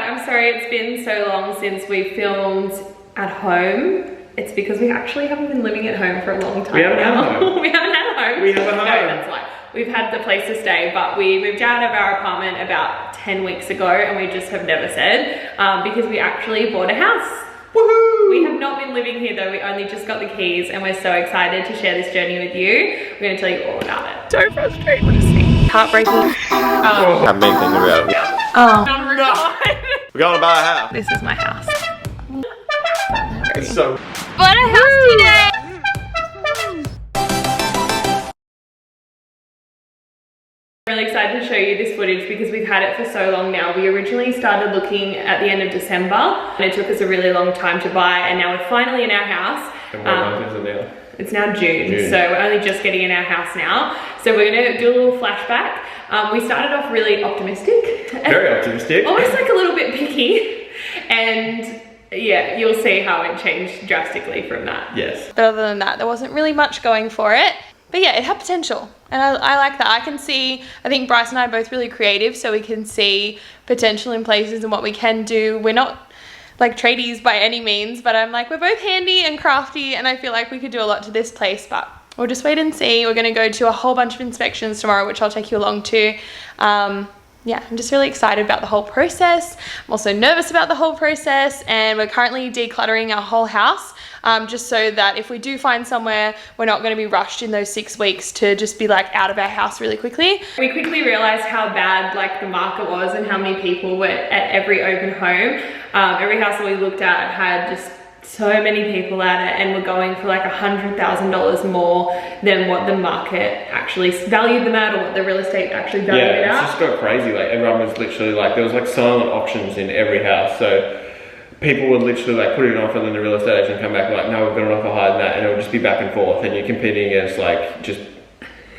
I'm sorry it's been so long since we filmed at home. It's because we actually haven't been living at home for a long time. We haven't had a home. We haven't had a home. We have a home. No, that's why. We've had the place to stay, but we moved out of our apartment about 10 weeks ago and we just have never said because we actually bought a house. Woohoo! We have not been living here though, we only just got the keys and we're so excited to share this journey with you. We're going to tell you all about it. So frustrating. Heartbreaking. I've been thinking about it. Oh. No. We're going to buy a house. This is my house. It's so... Bought a house today! I'm really excited to show you this footage because we've had it for so long now. We originally started looking at the end of December and it took us a really long time to buy, and now we're finally in our house. And what month is it now? It's now June, so we're only just getting in our house now. So we're gonna do a little flashback. We started off really optimistic. Very optimistic. Almost like a little bit picky. And yeah, you'll see how it changed drastically from that. Yes. But other than that, there wasn't really much going for it. But yeah, it had potential. And I like that. I can see, I think Bryce and I are both really creative, so we can see potential in places and what we can do. We're not like tradies by any means, but I'm like, we're both handy and crafty and I feel like we could do a lot to this place, but we'll just wait and see. We're gonna go to a whole bunch of inspections tomorrow, which I'll take you along to. Yeah, I'm just really excited about the whole process. I'm also nervous about the whole process, and we're currently decluttering our whole house just so that if we do find somewhere, we're not going to be rushed in those 6 weeks to just be like out of our house really quickly. We quickly realized how bad like the market was and how many people were at every open home. Every house that we looked at had just so many people at it, and we're going for like $100,000 more than what the market actually valued them at, or what the real estate actually valued it at. Yeah, it's just got crazy. Like everyone was literally like, there was like silent auctions in every house. So people would literally like put it in an offer, and then the real estate agent come back like, no, we've got an offer higher than that, and it would just be back and forth, and you're competing against like just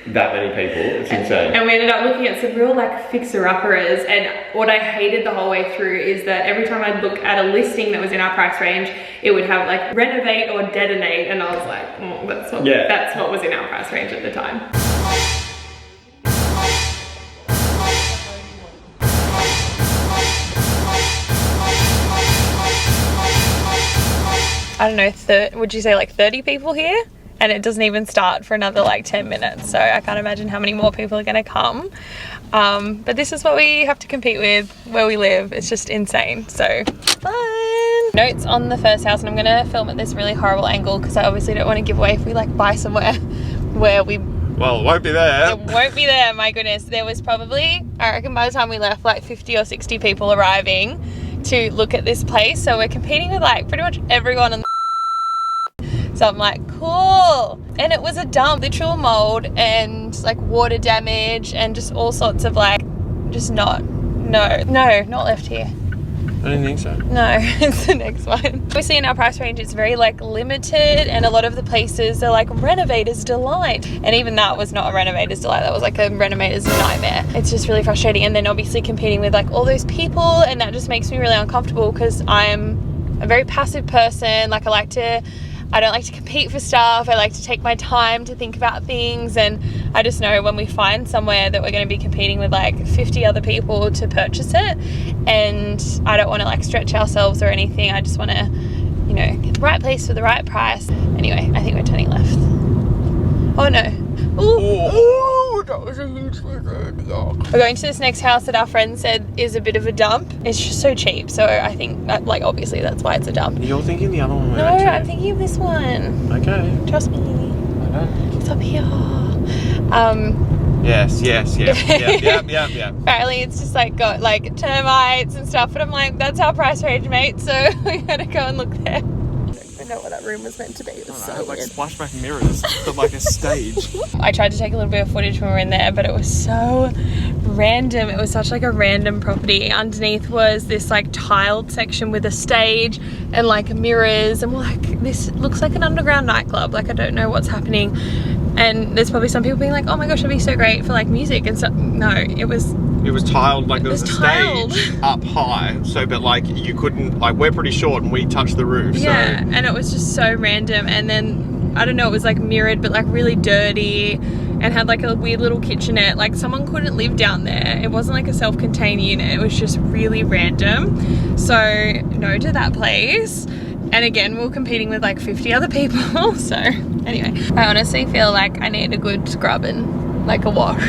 that many people. It's insane. And we ended up looking at some real like fixer-uppers, and what I hated the whole way through is that every time I'd look at a listing that was in our price range, it would have like renovate or detonate, and I was like, oh, that's what was in our price range at the time. I don't know, would you say like 30 people here? And it doesn't even start for another like 10 minutes. So I can't imagine how many more people are gonna come. But this is what we have to compete with where we live. It's just insane, so fun. Notes on the first house, and I'm gonna film at this really horrible angle because I obviously don't wanna give away if we like buy somewhere where we... Well, it won't be there. It won't be there, my goodness. There was probably, I reckon by the time we left, like 50 or 60 people arriving to look at this place. So we're competing with like pretty much everyone in the... So I'm like, cool. And it was a dump, literal mold and like water damage and just all sorts of like, just not left here. I don't think so. No, it's the next one. Obviously in our price range, it's very like limited, and a lot of the places are like renovator's delight. And even that was not a renovator's delight, that was like a renovator's nightmare. It's just really frustrating. And then obviously competing with like all those people, and that just makes me really uncomfortable because I'm a very passive person. Like I don't like to compete for stuff. I like to take my time to think about things, and I just know when we find somewhere that we're going to be competing with like 50 other people to purchase it, and I don't want to like stretch ourselves or anything. I just want to, you know, get the right place for the right price. Anyway, I think we're turning left. Oh no. Ooh, that was a huge blizzard. We're going to this next house that our friend said is a bit of a dump. It's just so cheap, so I think that, like, obviously that's why it's a dump. You're thinking the other one? No, I'm thinking of this one. Okay. Trust me. I know. It's up here. Yes. Yeah. Apparently it's just like got like termites and stuff, but I'm like, that's our price range, mate, so we gotta go and look there. I know what that room was meant to be. It was so weird. Like splashback mirrors, but like a stage. I tried to take a little bit of footage when we were in there, but it was so random. It was such like a random property. Underneath was this like tiled section with a stage and like mirrors, and we're like, this looks like an underground nightclub. Like I don't know what's happening. And there's probably some people being like, oh my gosh, it'd be so great for like music and stuff. No, it was tiled, like there was a stage up high, so but like you couldn't, like we're pretty short and we touched the roof. Yeah, so. And it was just so random. And then I don't know, it was like mirrored but like really dirty. and had like a weird little kitchenette. Like someone couldn't live down there. It wasn't like a self-contained unit. It was just really random. So no to that place. And again, we were competing with like 50 other people. So anyway, I honestly feel like I need a good scrub and like a wash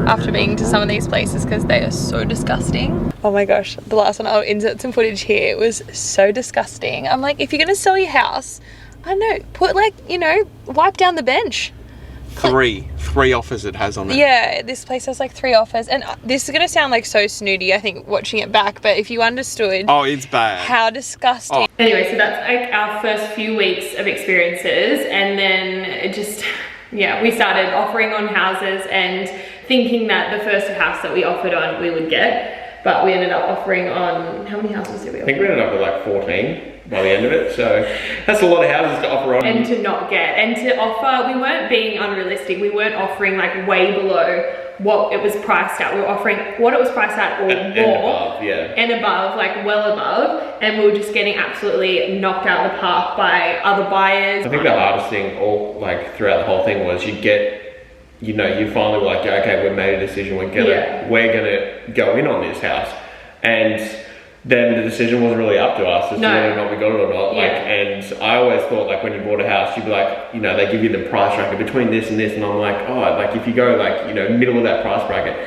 after being to some of these places because they are so disgusting. Oh my gosh, the last one, I'll insert some footage here. It was so disgusting. I'm like, if you're gonna sell your house, I don't know, put like, you know, wipe down the bench. Three offers it has on it. Yeah, this place has like 3 offers, and this is gonna sound like so snooty, I think, watching it back, but if you understood, oh, it's bad, how disgusting. Oh. Anyway, so that's like our first few weeks of experiences, and then it just, yeah, we started offering on houses and thinking that the first house that we offered on we would get, but we ended up offering on, how many houses did we offer? I think we ended up with like 14 by the end of it, so that's a lot of houses to offer on. And to not get, and to offer, we weren't being unrealistic, we weren't offering like way below what it was priced at. We were offering what it was priced at or more. And above, yeah. And above, like well above, and we were just getting absolutely knocked out of the park by other buyers. I think the hardest thing all like throughout the whole thing was you get, you know, you finally were like, okay, we've made a decision, we're gonna go in on this house. And then the decision wasn't really up to us as to whether or not we got it or not. Like, and I always thought like when you bought a house, you'd be like, you know, they give you the price bracket between this and this, and I'm like, oh, like if you go like, you know, middle of that price bracket,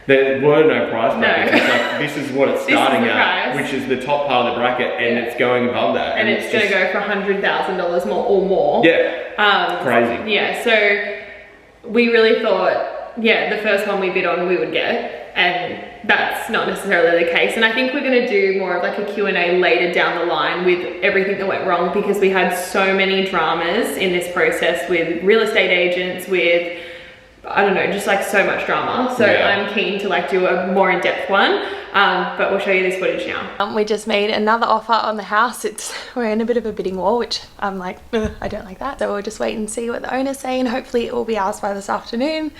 there were no price brackets. It's like, this is what it's starting at, which is the top part of the bracket, and it's going above that. And it's gonna go for $100,000 more or more. Yeah, crazy. Yeah, so we really thought, yeah, the first one we bid on we would get, and that's not necessarily the case. And I think we're gonna do more of like a Q&A later down the line with everything that went wrong, because we had so many dramas in this process with real estate agents, with, I don't know, just like so much drama. So I'm keen to like do a more in-depth one, but we'll show you this footage now. We just made another offer on the house. We're in a bit of a bidding war, which I'm like, I don't like that. So we'll just wait and see what the owner's saying. Hopefully it will be ours by this afternoon.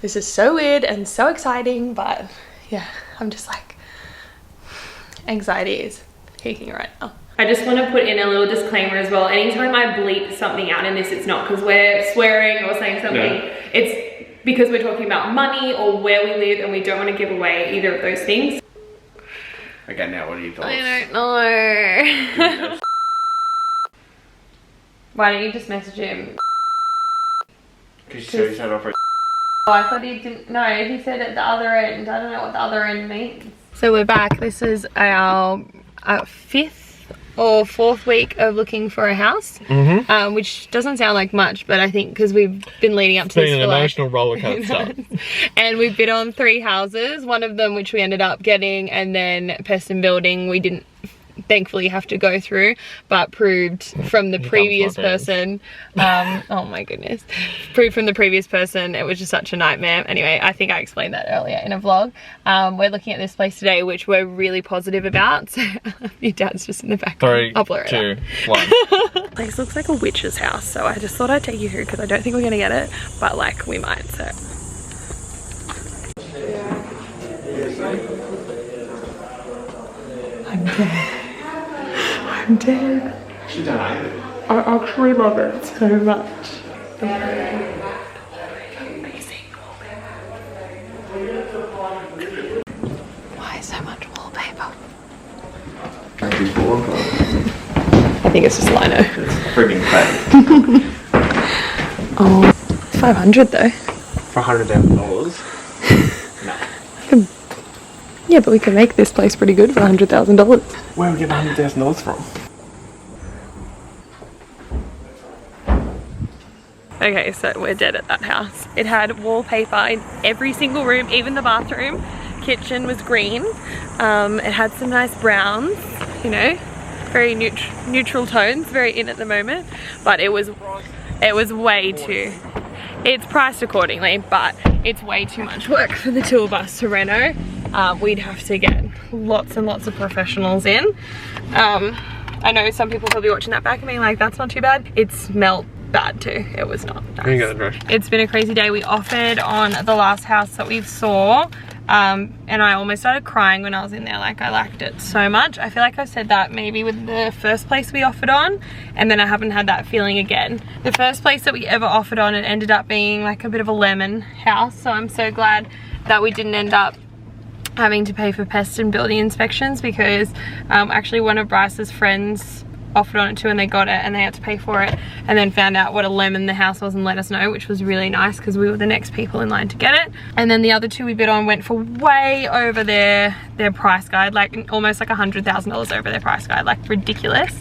This is so weird and so exciting, but yeah, I'm just like, anxiety is peaking right now. I just want to put in a little disclaimer as well. Anytime I bleep something out in this, it's not because we're swearing or saying something. It's because we're talking about money or where we live, and we don't want to give away either of those things. Okay, now what are your thoughts? I don't know. Why don't you just message him? Because you said offer. Oh, I thought he didn't. No, he said at the other end. I don't know what the other end means. So we're back. This is our 5th or 4th week of looking for a house, which doesn't sound like much, but I think because we've been leading up to this for an emotional roller coaster. And we've bid on 3 houses, one of them which we ended up getting, and then Peston Building we didn't thankfully have to go through, but proved from the previous person, oh my goodness, proved from the previous person it was just such a nightmare. Anyway, I think I explained that earlier in a vlog. We're looking at this place today, which we're really positive about. So your dad's just in the back. 3, I'll blur it 2, out. 1. Place looks like a witch's house, so I just thought I'd take you through because I don't think we're gonna get it, but like we might. So I'm dead. I'm dead. I actually love it so much. Why so much wallpaper? I think it's just lino. It's freaking fake. Oh, 500 though. For $100,000? Yeah, but we can make this place pretty good for $100,000. Where are we getting $100,000 from? Okay, so we're dead at that house. It had wallpaper in every single room, even the bathroom. Kitchen was green. It had some nice browns, you know, very neutral tones, very in at the moment. But it was way too, it's priced accordingly, but it's way too much work for the 2 of us to reno. We'd have to get lots and lots of professionals in. I know some people will be watching that back and being like, that's not too bad. It smelled bad too. It was not nice. It's been a crazy day. We offered on the last house that we saw and I almost started crying when I was in there. Like, I liked it so much. I feel like I've said that maybe with the first place we offered on, and then I haven't had that feeling again. The first place that we ever offered on, it ended up being like a bit of a lemon house, so I'm so glad that we didn't end up having to pay for pest and building inspections, because actually one of Bryce's friends offered on it too, and they got it and they had to pay for it, and then found out what a lemon the house was and let us know, which was really nice because we were the next people in line to get it. And then the other two we bid on went for way over their price guide, like almost like $100,000 over their price guide, like ridiculous.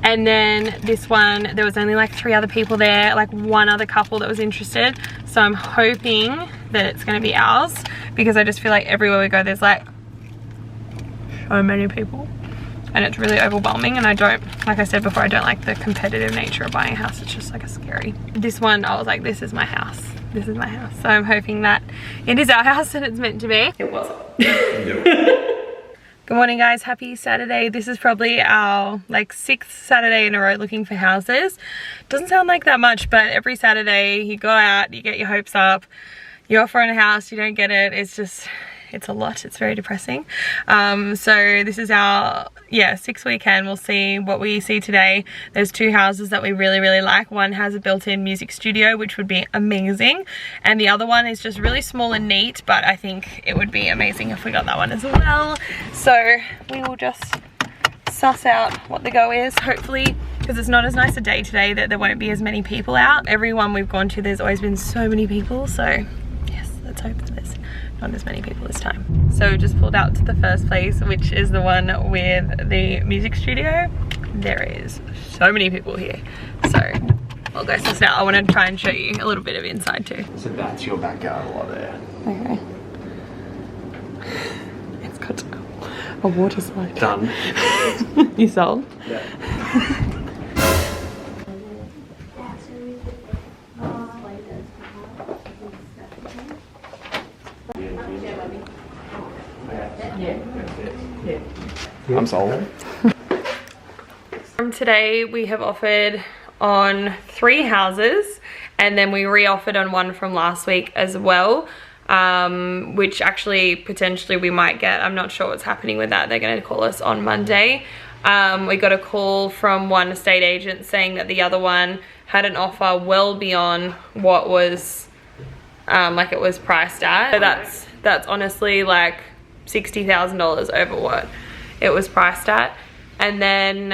And then this one, there was only like 3 other people there, like 1 other couple that was interested, so I'm hoping that it's going to be ours, because I just feel like everywhere we go there's like so many people and it's really overwhelming, and I don't, like I said before, I don't like the competitive nature of buying a house. It's just like a scary. This one I was like, this is my house, this is my house, so I'm hoping that it is our house and it's meant to be. It wasn't. Good morning guys, happy Saturday. This is probably our like 6th Saturday in a row looking for houses. Doesn't sound like that much, but every Saturday you go out, you get your hopes up, you offer on a house, you don't get it. It's just, it's a lot. It's very depressing. So this is our 6th weekend. We'll see what we see today. There's 2 houses that we really like. One has a built-in music studio, which would be amazing, and the other one is just really small and neat, but I think it would be amazing if we got that one as well. So we will just suss out what the go is, hopefully, because it's not as nice a day today that there won't be as many people out. Every one we've gone to, there's always been so many people, so yes, let's hope that there's not as many people this time. So just pulled out to the first place, which is the one with the music studio. There is so many people here, so I'll go suss out. I want to try and show you a little bit of inside too. So that's your backyard lot there. Okay. It's got a water slide. Done. You sold? Yeah. I'm sold. Today we have offered on 3 houses, and then we re-offered on one from last week as well, which actually potentially we might get. I'm not sure what's happening with that. They're going to call us on Monday. We got a call from one estate agent saying that the other one had an offer well beyond what was like it was priced at. So that's honestly like $60,000 over what it was priced at. And then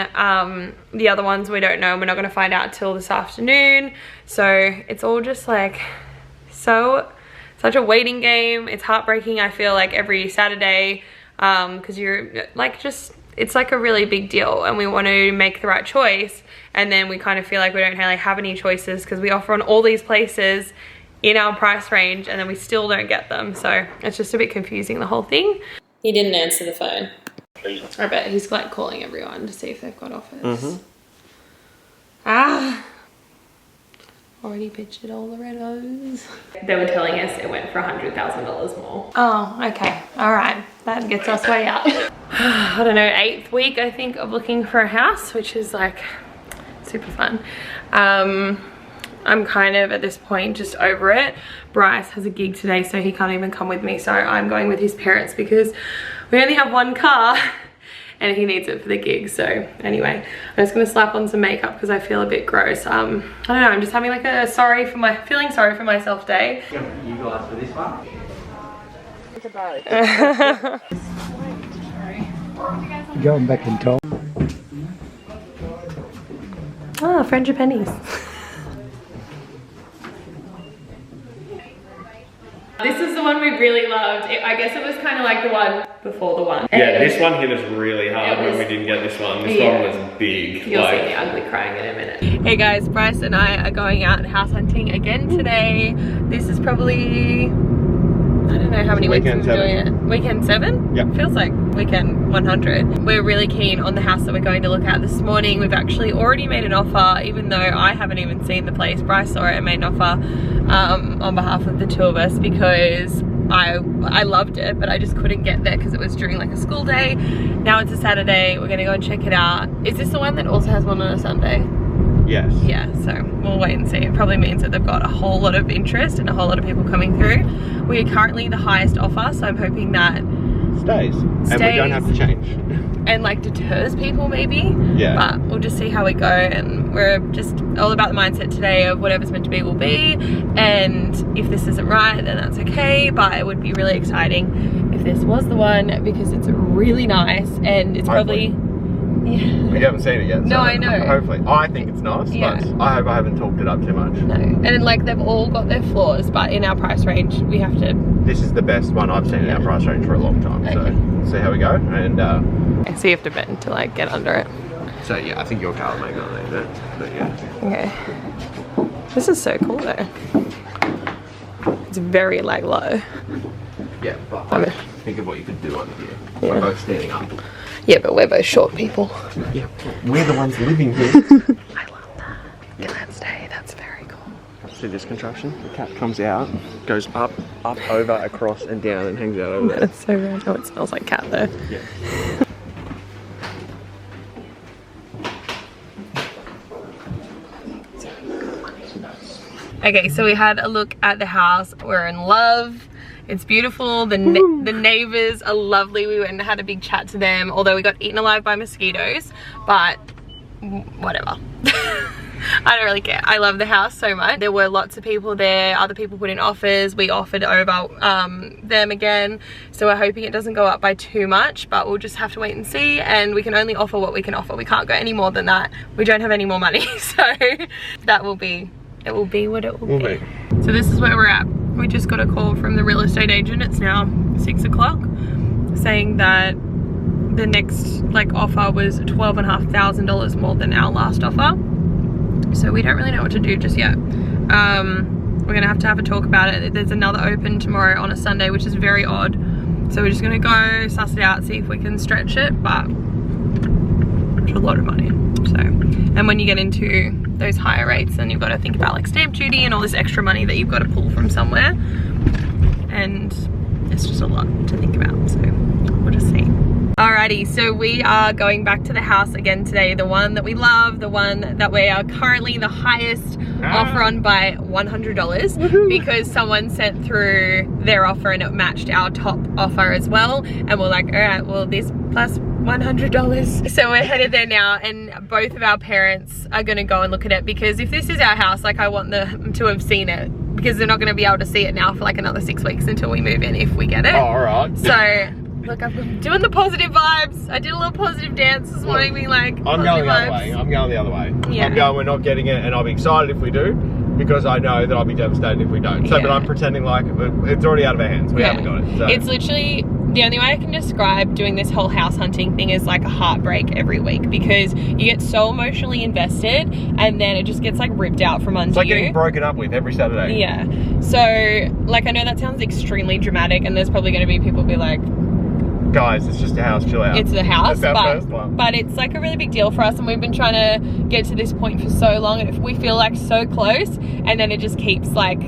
the other ones we don't know, and we're not going to find out till this afternoon. So it's all just like such a waiting game. It's heartbreaking, I feel like, every Saturday, because you're like, just, it's like a really big deal, and we want to make the right choice, and then we kind of feel like we don't really have any choices because we offer on all these places in our price range and then we still don't get them. So it's just a bit confusing, the whole thing. He didn't answer the phone. I bet he's like calling everyone to see if they've got offers. Already pictured all the renos. They were telling us it went for $100,000 more. Oh, okay. All right. That gets us way up. I don't know, 8th week, I think, of looking for a house, which is like super fun. I'm kind of at this point just over it. Bryce has a gig today, so he can't even come with me. So I'm going with his parents because we only have 1 car and he needs it for the gig. So anyway, I'm just gonna slap on some makeup because I feel a bit gross. I don't know, I'm just having like a feeling sorry for myself day. You guys for this one? Going back in time. Oh, French pennies. This is the one we really loved. I guess it was kind of like the one before the one. Yeah, this one hit us really hard when we didn't get this one. This one was big. You'll see me ugly crying in a minute. Hey guys, Bryce and I are going out house hunting again today. This is probably, I don't know how many weeks we've been doing it. Weekend 7? Yep. Feels like weekend 100. We're really keen on the house that we're going to look at this morning. We've actually already made an offer, even though I haven't even seen the place. Bryce saw it and made an offer on behalf of the 2 of us because I loved it, but I just couldn't get there because it was during like a school day. Now it's a Saturday. We're gonna go and check it out. Is this the one that also has one on a Sunday? Yes. Yeah, so we'll wait and see. It probably means that they've got a whole lot of interest and a whole lot of people coming through. We are currently the highest offer, so I'm hoping that Stays. And we don't have to change. and like deters people maybe. Yeah. But we'll just see how we go, and we're just all about the mindset today of whatever's meant to be will be, and if this isn't right then that's okay, but it would be really exciting if this was the one because it's really nice and it's Hopefully. probably yeah. We haven't seen it yet. No, so I know. Hopefully. I think it's nice, Yeah. but I hope I haven't talked it up too much. No, and like they've all got their flaws, but in our price range we have to. This is the best one I've seen in our price range for a long time. Okay. So we'll see how we go. And So you have to bend to like get under it. so yeah, I think your car may not need it. But yeah. Okay. This is so cool though. It's very like low. Yeah, but Okay. think of what you could do under here. Yeah. We're both standing up. Yeah, but we're both short people. Yeah, we're the ones living here. I love that. Can that stay? That's very cool. See this contraption? The cat comes out, goes up, over, across, and down, and hangs out over there. That's so rad. Oh, it smells like cat though. Yeah. Okay, so we had a look at the house. We're in love. It's beautiful. The neighbors are lovely. We went and had a big chat to them, although we got eaten alive by mosquitoes, but whatever. I don't really care. I love the house so much. There were lots of people there. Other people put in offers. We offered over them again. So we're hoping it doesn't go up by too much, but we'll just have to wait and see. And we can only offer what we can offer. We can't go any more than that. We don't have any more money. So that will be, it will be what it will be. So this is where we're at. We just got a call from the real estate agent. It's now 6 o'clock, saying that the next like offer was $12,500 more than our last offer. So we don't really know what to do just yet. We're gonna have to have a talk about it. There's another open tomorrow on a Sunday, which is very odd. So we're just gonna go suss it out, see if we can stretch it, but it's a lot of money. So, and when you get into those higher rates, then you've got to think about like stamp duty and all this extra money that you've got to pull from somewhere. And it's just a lot to think about, so we'll just see. Alrighty, so we are going back to the house again today, the one that we love, the one that we are currently the highest offer on by $100 because someone sent through their offer and it matched our top offer as well, and we're like, all right, well, this plus $100. So we're headed there now, and both of our parents are gonna go and look at it, because if this is our house, like I want them to have seen it, because they're not gonna be able to see it now for like another 6 weeks until we move in, if we get it. Oh, all right. So look, I'm doing the positive vibes. I did a little positive dance this morning, being like, I'm going the other way. I'm going the other way. Yeah. I'm going, we're not getting it, and I'll be excited if we do, because I know that I'll be devastated if we don't. So, Yeah. but I'm pretending like it's already out of our hands. We haven't got it. So. It's literally, the only way I can describe doing this whole house hunting thing is like a heartbreak every week, because you get so emotionally invested and then it just gets like ripped out from under It's like you. getting broken up with every Saturday. Yeah. So, like, I know that sounds extremely dramatic, and there's probably going to be people be like, Guys, it's just a house, chill out. it's the house, That's our first one. but it's like a really big deal for us, and we've been trying to get to this point for so long, and if we feel like so close, and then it just keeps like,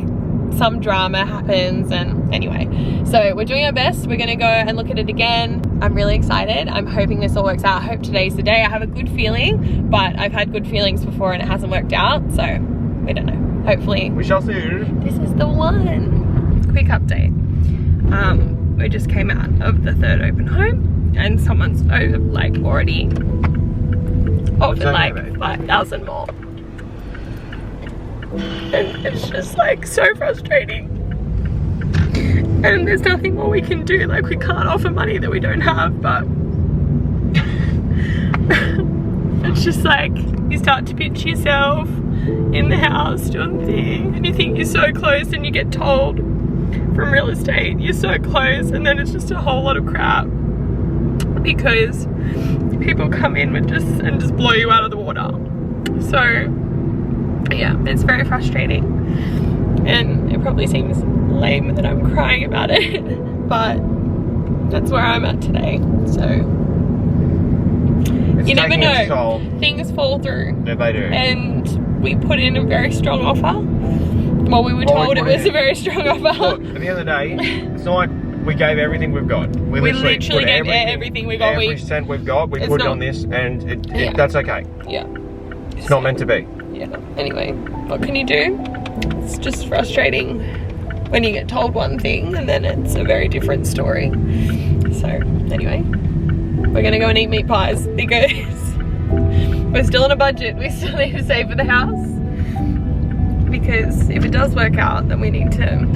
some drama happens, and anyway, so we're doing our best. We're gonna go and look at it again. I'm really excited. I'm hoping this all works out. I hope today's the day. I have a good feeling, but I've had good feelings before and it hasn't worked out, so we don't know. Hopefully We shall see. this is the one. Quick update. We just came out of the third open home, and someone's like already offered like 5,000 more. And it's just like so frustrating. And there's nothing more we can do. Like, we can't offer money that we don't have, but it's just like you start to picture yourself in the house doing the thing, and you think you're so close, and you get told from real estate you're so close, and then it's just a whole lot of crap because people come in with just blow you out of the water. So yeah, it's very frustrating, and it probably seems lame that I'm crying about it, but that's where I'm at today. So you never know, things fall through. Yeah, they do. And we put in a very strong offer. Well, we were told it was a very strong offer. Look, at the end of the day, it's not like we gave everything we've got. We literally gave put everything we got. Every cent we've got, we It's put it not- on this, and Yeah. that's okay. Yeah. It's not meant to be. Yeah, anyway, what can you do? It's just frustrating when you get told one thing and then it's a very different story. So anyway, we're gonna go and eat meat pies because we're still on a budget. We still need to save for the house, because if it does work out, then we need to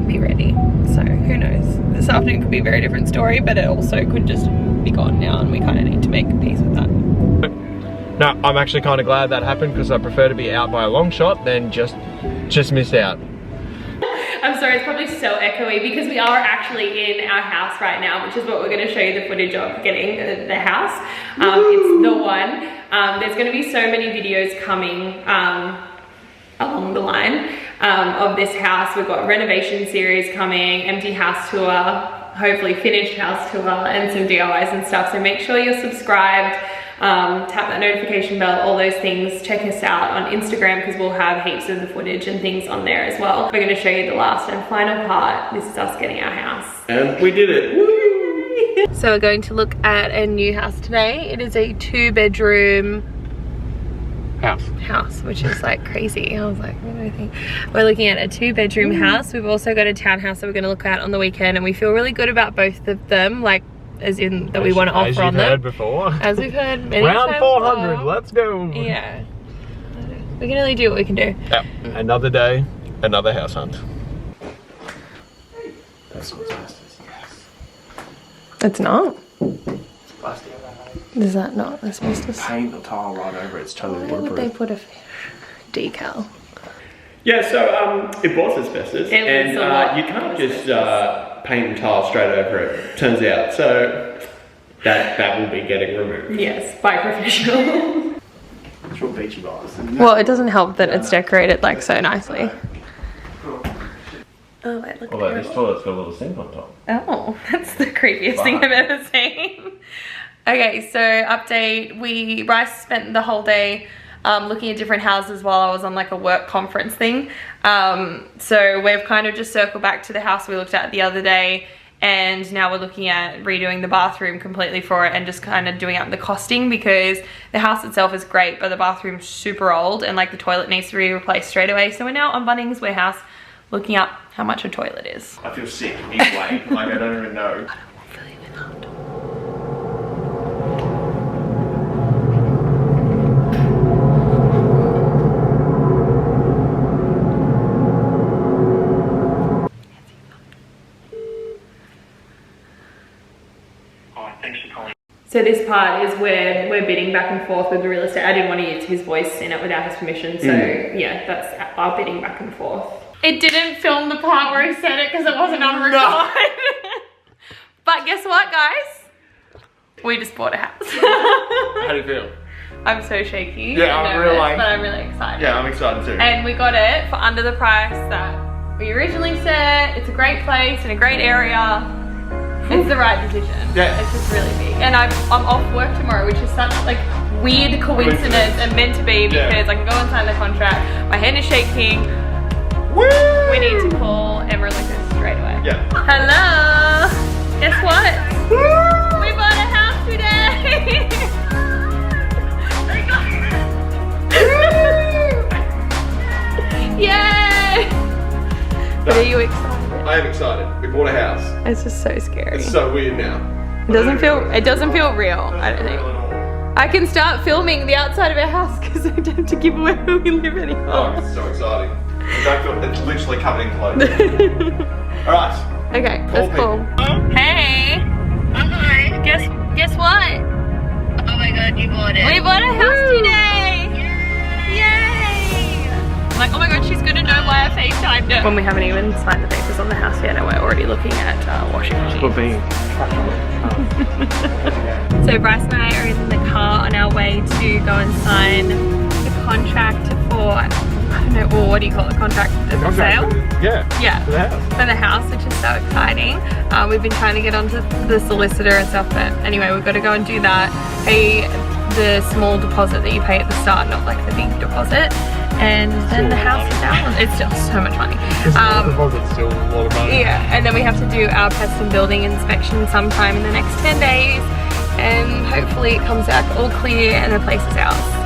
be ready. So who knows? This afternoon could be a very different story, but it also could just be gone now, and we kind of need to make peace with that. No, I'm actually kind of glad that happened, because I prefer to be out by a long shot than just miss out. I'm sorry, it's probably so echoey because we are actually in our house right now, which is what we're going to show you the footage of getting the house. It's the one. There's going to be so many videos coming along the line of this house. We've got renovation series coming, empty house tour, hopefully finished house tour, and some DIYs and stuff. So make sure you're subscribed. Tap that notification bell, all those things. Check us out on Instagram because we'll have heaps of the footage and things on there as well. We're going to show you the last and final part. This is us getting our house. And we did it. Woo! So we're going to look at a new house today. It is a 2-bedroom house, which is like crazy. I was like, what do I think? We're looking at a 2-bedroom house. We've also got a townhouse that we're going to look at on the weekend, and we feel really good about both of them, like as in that we want to offer on them. As we've heard many Round times 400, before. let's go. Yeah. We can only do what we can do. Yep. Another day, another house hunt. That's what's asbestos, yes. It's not. Plastic. Is that not asbestos? Paint the tile right over it, it's totally Why would they waterproof. put a decal? Yeah, so it was asbestos, and you can't just paint the tile straight over it, turns out. So that will be getting removed. Yes, by professional. It's real beachy vibes, isn't it? Well, it doesn't help that it's decorated like so nicely. Oh, wait, look Although at this toilet's got a little sink on top. Oh, that's the creepiest thing I've ever seen. Okay, so update. Bryce spent the whole day looking at different houses while I was on like a work conference thing. So we've kind of just circled back to the house we looked at the other day, and now we're looking at redoing the bathroom completely for it and just kind of doing up the costing, because the house itself is great, but the bathroom's super old and like the toilet needs to be replaced straight away. So we're now on Bunnings Warehouse looking up how much a toilet is. I feel sick either way, like I don't even know. So this part is where we're bidding back and forth with the real estate. I didn't want to use his voice in it without his permission. So yeah, that's our bidding back and forth. It didn't film the part where he said it because it wasn't on record. No. But guess what, guys? We just bought a house. How do you feel? I'm so shaky. Yeah, I'm really like, but I'm really excited. Yeah, I'm excited too. And we got it for under the price that we originally said. It's a great place in a great area. It's the right decision. Yeah. It's just really big. And I'm off work tomorrow, which is such like weird coincidence and meant to be, because I can go and sign the contract. My hand is shaking. Woo! We need to call Emerald straight away. Yeah. Hello. Guess what? Woo! We bought a house today. Yay! But are you excited? I am excited. We bought a house. It's just so scary. It's so weird now. It doesn't feel real, I don't think. I can start filming the outside of our house because I don't have to give away where we live anymore. Oh, it's so exciting. It's literally covered in clothes. Alright. Okay, that's cool. Hey. Hi. Guess what? Oh my god, you bought it. We bought a house today. Yay! I'm like, oh my god, she's gonna know why I FaceTimed her. When we haven't even signed the papers on the house yet, and we're already looking at washing machines. For being. So Bryce and I are in the car on our way to go and sign the contract for, I don't know, or what do you call it, contract for sale? Yeah. Yeah, For the house. for the house, which is so exciting. We've been trying to get onto the solicitor and stuff, but anyway, we've got to go and do that. Pay the small deposit that you pay at the start, not like the big deposit. And then the house is ours. It's still so much money. Deposit's still a lot of money. Yeah, and then we have to do our pest and building inspection sometime in the next 10 days. And hopefully it comes out all clear and the place is ours.